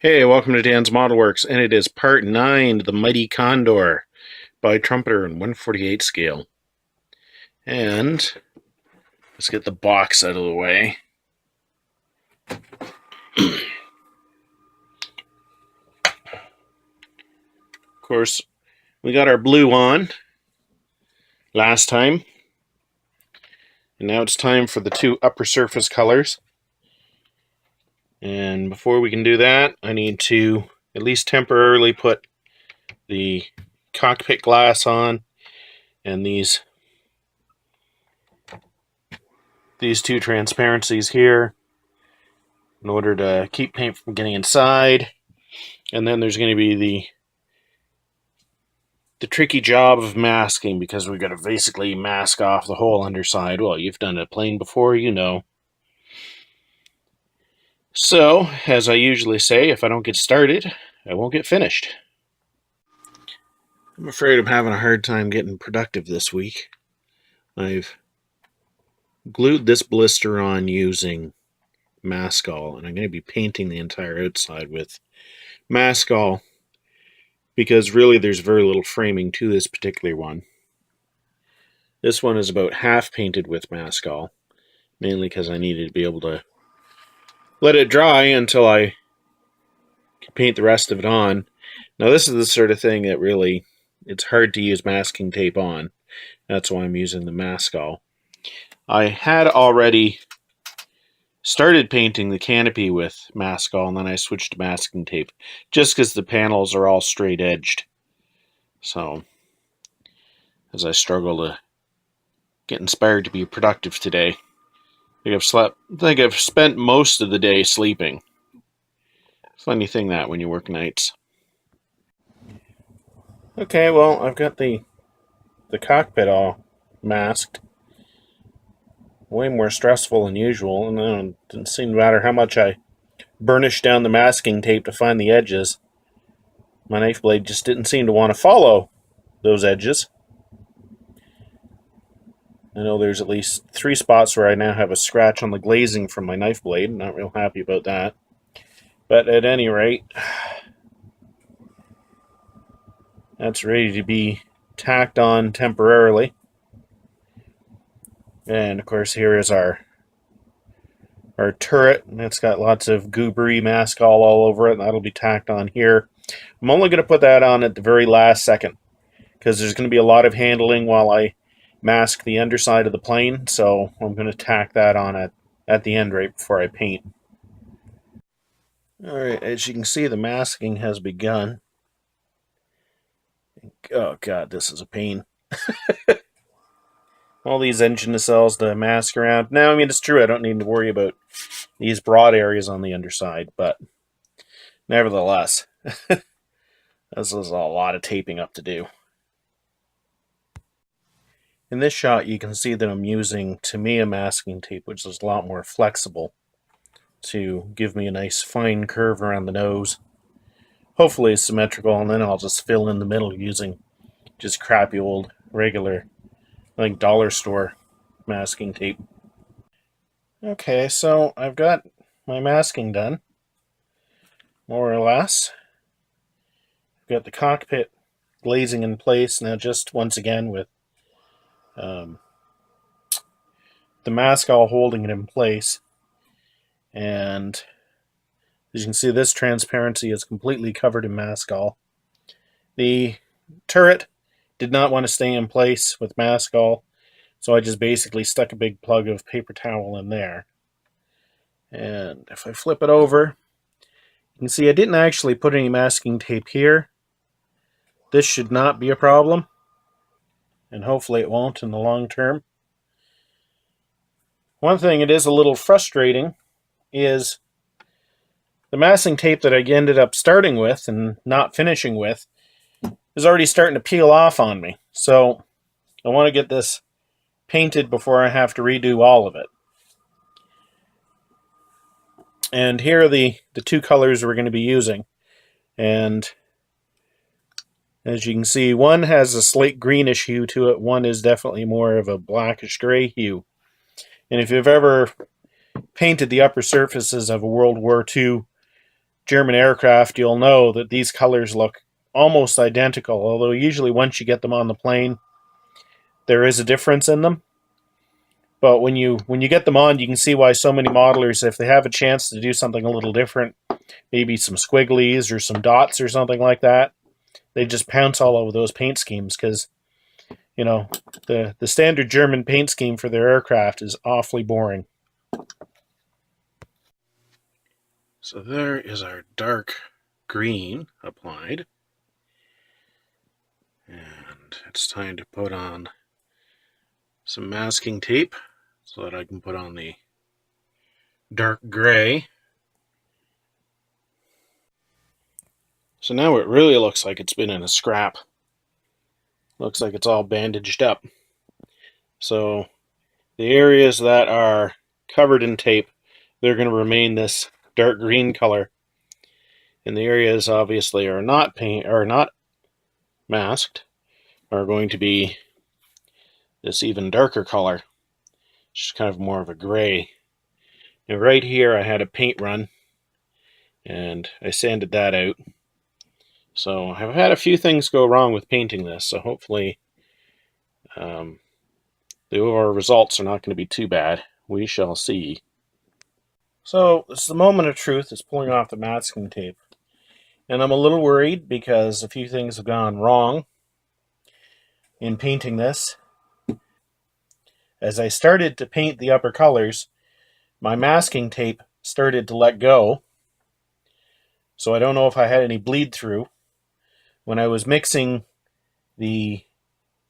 Hey, welcome to Dan's Model Works, and it is part 9, The Mighty Condor by Trumpeter in 1/48 scale. And let's get the box out of the way. Of course, we got our blue on last time, and now it's time for the two upper surface colors. And before we can do that, I need to at least temporarily put the cockpit glass on and these two transparencies here in order to keep paint from getting inside. And then there's going to be the tricky job of masking, because we've got to basically mask off the whole underside. Well, you've done a plane before, you know. So, as I usually say, if I don't get started, I won't get finished. I'm afraid I'm having a hard time getting productive this week. I've glued this blister on using Maskall, and I'm going to be painting the entire outside with Maskall, because really there's very little framing to this particular one. This one is about half painted with Maskall, mainly because I needed to be able to let it dry until I can paint the rest of it on. Now this is the sort of thing that really, it's hard to use masking tape on. That's why I'm using the Maskall. I had already started painting the canopy with Maskall, and then I switched to masking tape, just because the panels are all straight edged. So, as I struggle to get inspired to be productive today, I think I've spent most of the day sleeping. Funny thing that when you work nights. Okay, well, I've got the cockpit all masked. Way more stressful than usual, and it didn't seem to matter how much I burnished down the masking tape to find the edges. My knife blade just didn't seem to want to follow those edges. I know there's at least 3 spots where I now have a scratch on the glazing from my knife blade. Not real happy about that. But at any rate, that's ready to be tacked on temporarily. And of course, here is our turret, and it's got lots of goobery Maskall all over it, and that'll be tacked on here. I'm only going to put that on at the very last second, because there's going to be a lot of handling while I mask the underside of the plane, so I'm going to tack that on at the end right before I paint. Alright, as you can see, the masking has begun. Oh god, this is a pain. All these engine nacelles to mask around. Now, I mean, it's true, I don't need to worry about these broad areas on the underside, but nevertheless, this is a lot of taping up to do. In this shot, you can see that I'm using Tamiya masking tape, which is a lot more flexible, to give me a nice fine curve around the nose. Hopefully it's symmetrical, and then I'll just fill in the middle using just crappy old regular, like, dollar store masking tape. Okay, so I've got my masking done, more or less. I've got the cockpit glazing in place now, just once again with the Maskall holding it in place. And as you can see, this transparency is completely covered in Maskall. The turret did not want to stay in place with Maskall, so I just basically stuck a big plug of paper towel in there. And if I flip it over, you can see I didn't actually put any masking tape here. This should not be a problem, and hopefully it won't in the long term. One thing it is a little frustrating is the masking tape that I ended up starting with and not finishing with is already starting to peel off on me. So I want to get this painted before I have to redo all of it. And here are the 2 colors we're going to be using. And as you can see, one has a slate greenish hue to it, one is definitely more of a blackish gray hue. And if you've ever painted the upper surfaces of a World War II German aircraft, you'll know that these colors look almost identical, although usually once you get them on the plane, there is a difference in them. But when you get them on, you can see why so many modelers, if they have a chance to do something a little different, maybe some squigglies or some dots or something like that, they just pounce all over those paint schemes because, you know, the standard German paint scheme for their aircraft is awfully boring. So there is our dark green applied. And it's time to put on some masking tape so that I can put on the dark gray. So now it really looks like it's been in a scrap. Looks like it's all bandaged up. So the areas that are covered in tape, they're going to remain this dark green color. And the areas obviously are not masked are going to be this even darker color, which is kind of more of a gray. Now right here I had a paint run and I sanded that out. So I've had a few things go wrong with painting this, so hopefully the overall results are not going to be too bad. We shall see. So this is the moment of truth, is pulling off the masking tape. And I'm a little worried because a few things have gone wrong in painting this. As I started to paint the upper colors, my masking tape started to let go. So I don't know if I had any bleed through. When I was mixing the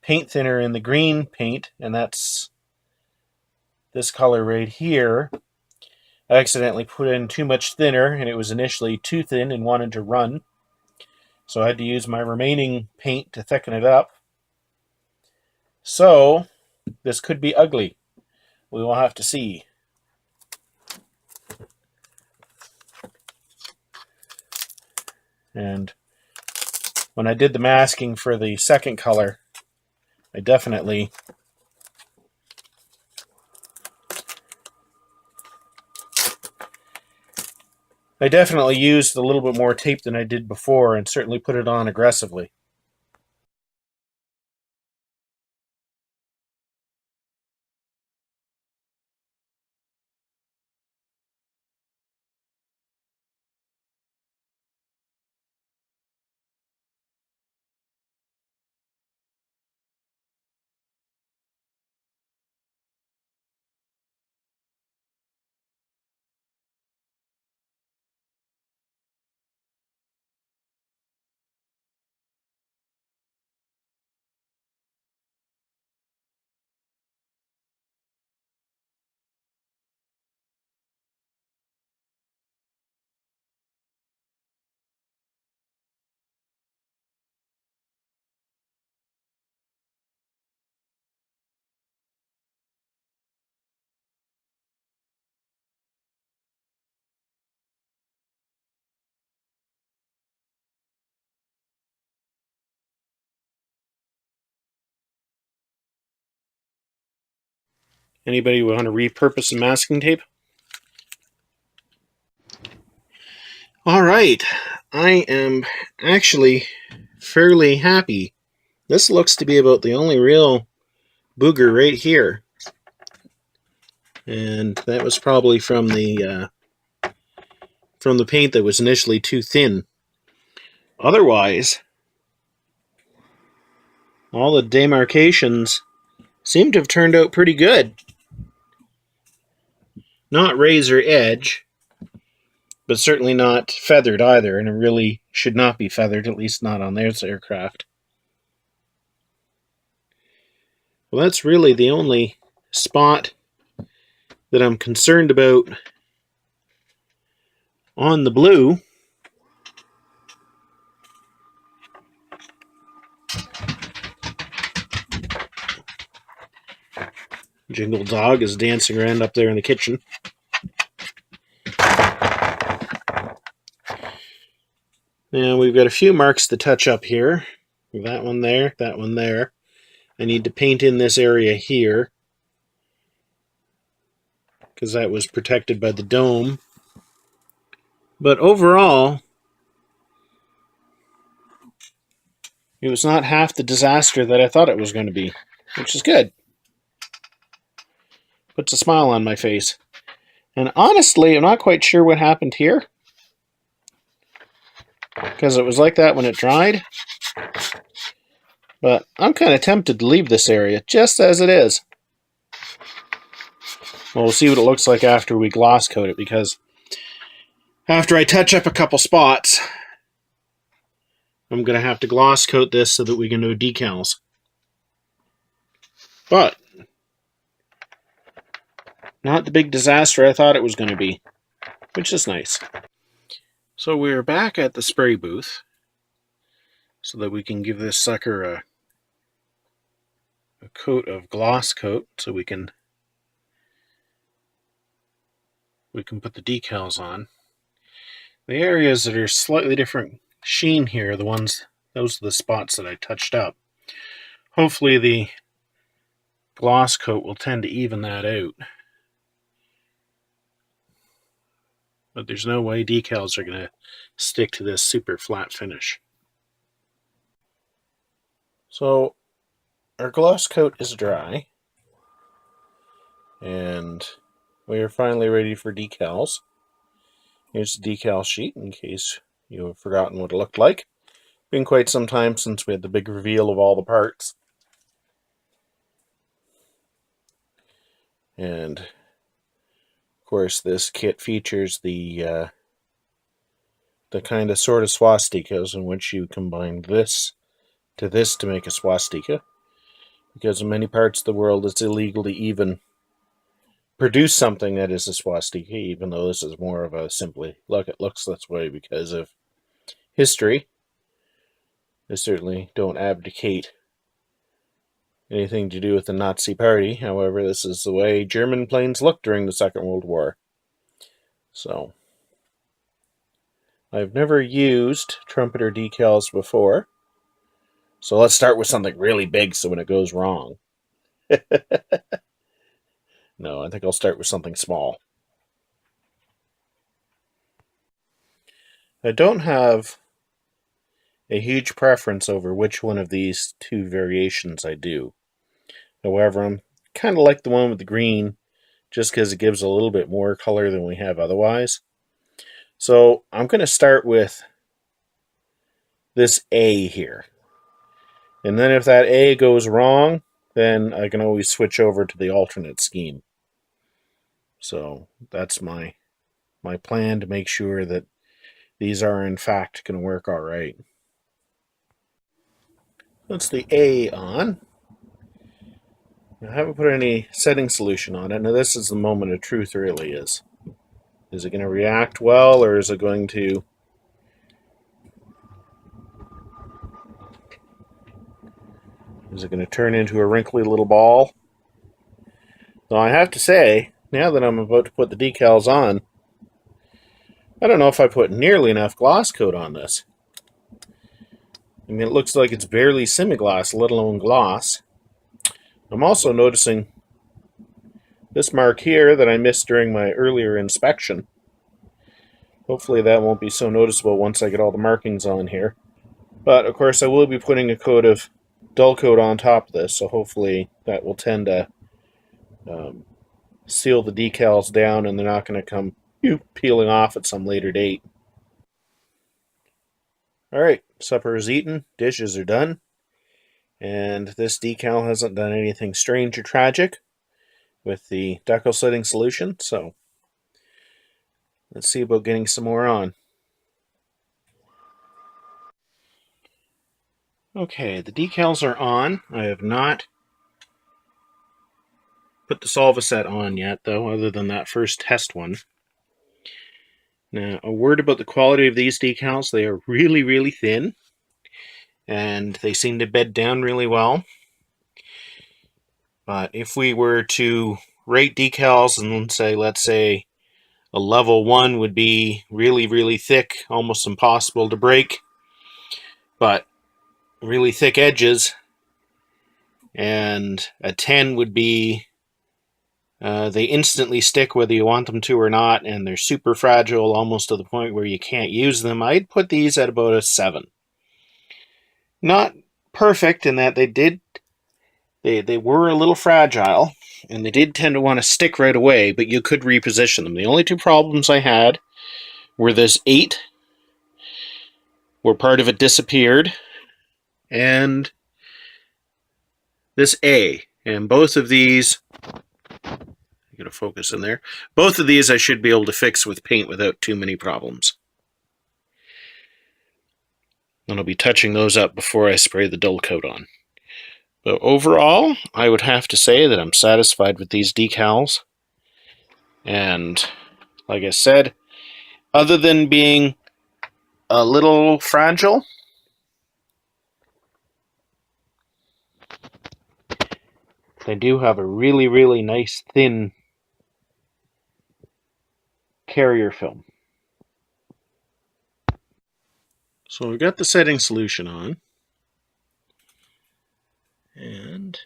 paint thinner in the green paint, and that's this color right here, I accidentally put in too much thinner, and it was initially too thin and wanted to run. So I had to use my remaining paint to thicken it up. So this could be ugly. We will have to see. And when I did the masking for the second color, I definitely used a little bit more tape than I did before and certainly put it on aggressively. Anybody want to repurpose some masking tape? All right, I am actually fairly happy. This looks to be about the only real booger right here. And that was probably from the paint that was initially too thin. Otherwise, all the demarcations seem to have turned out pretty good. Not razor edge, but certainly not feathered either, and it really should not be feathered, at least not on this aircraft. Well, that's really the only spot that I'm concerned about on the blue. Jingle Dog is dancing around up there in the kitchen. Now we've got a few marks to touch up here. That one there, that one there. I need to paint in this area here because that was protected by the dome. But overall, it was not half the disaster that I thought it was going to be, which is good. Puts a smile on my face. And honestly, I'm not quite sure what happened here, because it was like that when it dried. But I'm kind of tempted to leave this area just as it is. Well, we'll see what it looks like after we gloss coat it, because after I touch up a couple spots, I'm going to have to gloss coat this so that we can do decals. But not the big disaster I thought it was going to be, which is nice. So we're back at the spray booth so that we can give this sucker a coat of gloss coat so we can put the decals on. The areas that are slightly different sheen here, those are the spots that I touched up. Hopefully the gloss coat will tend to even that out. But there's no way decals are going to stick to this super flat finish. So our gloss coat is dry, and we are finally ready for decals. Here's the decal sheet in case you have forgotten what it looked like. Been quite some time since we had the big reveal of all the parts. And of course this kit features the kind of sort of swastikas in which you combine this to make a swastika, because in many parts of the world it's illegal to even produce something that is a swastika, even though this is more of a simply look, it looks this way because of history. They certainly don't abdicate anything to do with the Nazi Party. However, this is the way German planes looked during the Second World War. So I've never used Trumpeter decals before, so let's start with something really big so when it goes wrong. No, I think I'll start with something small. I don't have a huge preference over which one of these two variations I do. However, I'm kind of like the one with the green just because it gives a little bit more color than we have otherwise. So I'm going to start with this A here. And then if that A goes wrong, then I can always switch over to the alternate scheme. So that's my plan, to make sure that these are in fact going to work all right. That's the A on. I haven't put any setting solution on it. Now this is the moment of truth, really is. Is it going to react well, or is it going to turn into a wrinkly little ball? Though I have to say, now that I'm about to put the decals on, I don't know if I put nearly enough gloss coat on this. I mean, it looks like it's barely semi-gloss, let alone gloss. I'm also noticing this mark here that I missed during my earlier inspection. Hopefully that won't be so noticeable once I get all the markings on here. But, of course, I will be putting a coat of dull coat on top of this, so hopefully that will tend to seal the decals down and they're not going to come peeling off at some later date. Alright, supper is eaten, dishes are done, and this decal hasn't done anything strange or tragic with the decal setting solution, so let's see about getting some more on. Okay, the decals are on. I have not put the Solvaset on yet, though, other than that first test one. Now, a word about the quality of these decals. They are really, really thin, and they seem to bed down really well. But if we were to rate decals and say, let's say, a level 1 would be really, really thick, almost impossible to break, but really thick edges, and a 10 would be They instantly stick whether you want them to or not, and they're super fragile, almost to the point where you can't use them. I'd put these at about a 7. Not perfect in that they were a little fragile, and they did tend to want to stick right away, but you could reposition them. The only two problems I had were this 8, where part of it disappeared, and this A. And both of these, I'm going to focus in there, both of these I should be able to fix with paint without too many problems. And I'll be touching those up before I spray the dull coat on. But overall, I would have to say that I'm satisfied with these decals. And like I said, other than being a little fragile, they do have a really, really nice thin carrier film. So we've got the setting solution on. And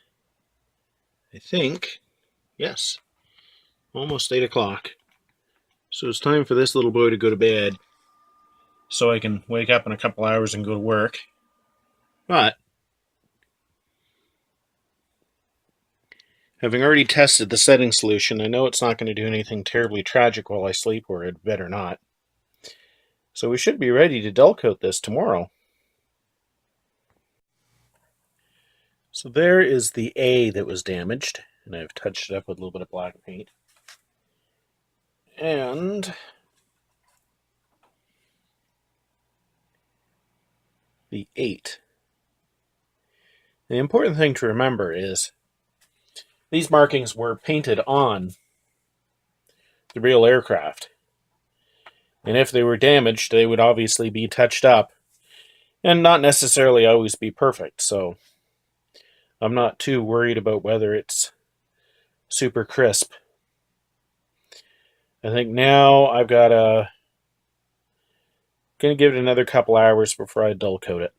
I think, yes, almost 8 o'clock. So it's time for this little boy to go to bed so I can wake up in a couple hours and go to work. But having already tested the setting solution, I know it's not going to do anything terribly tragic while I sleep, or it better not. So we should be ready to dull coat this tomorrow. So there is the A that was damaged, and I've touched it up with a little bit of black paint. And the 8. The important thing to remember is these markings were painted on the real aircraft. And if they were damaged, they would obviously be touched up and not necessarily always be perfect. So I'm not too worried about whether it's super crisp. I think now I've got gonna give it another couple hours before I dull coat it.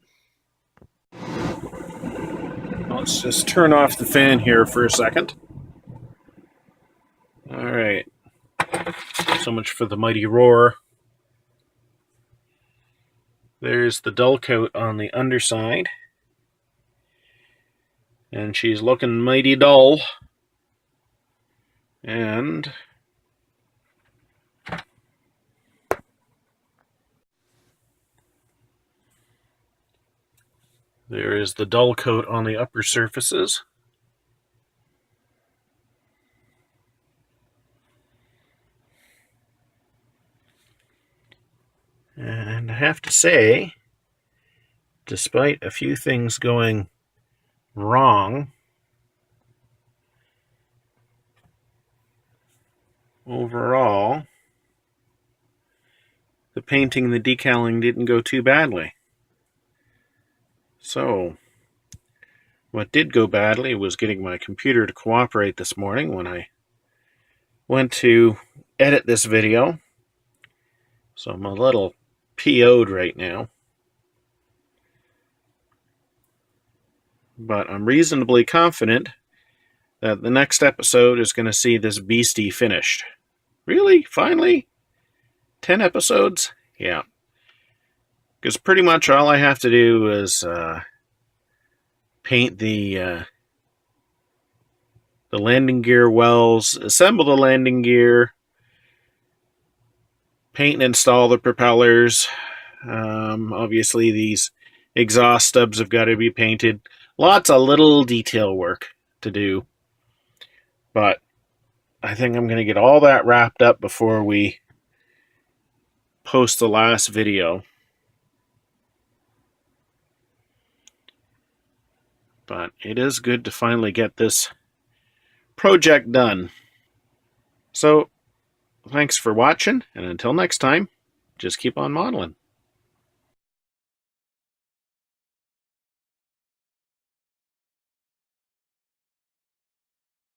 Let's just turn off the fan here for a second. Alright. So much for the mighty roar. There's the dull coat on the underside. And she's looking mighty dull. And there is the dull coat on the upper surfaces. And I have to say, despite a few things going wrong, overall, the painting and the decaling didn't go too badly. So, what did go badly was getting my computer to cooperate this morning when I went to edit this video. So I'm a little PO'd right now. But I'm reasonably confident that the next episode is going to see this beastie finished. Really? Finally? 10 episodes? Yeah. Because pretty much all I have to do is paint the landing gear wells, assemble the landing gear, paint and install the propellers. Obviously, these exhaust stubs have got to be painted. Lots of little detail work to do. But I think I'm going to get all that wrapped up before we post the last video. But it is good to finally get this project done. So, thanks for watching, and until next time, just keep on modeling.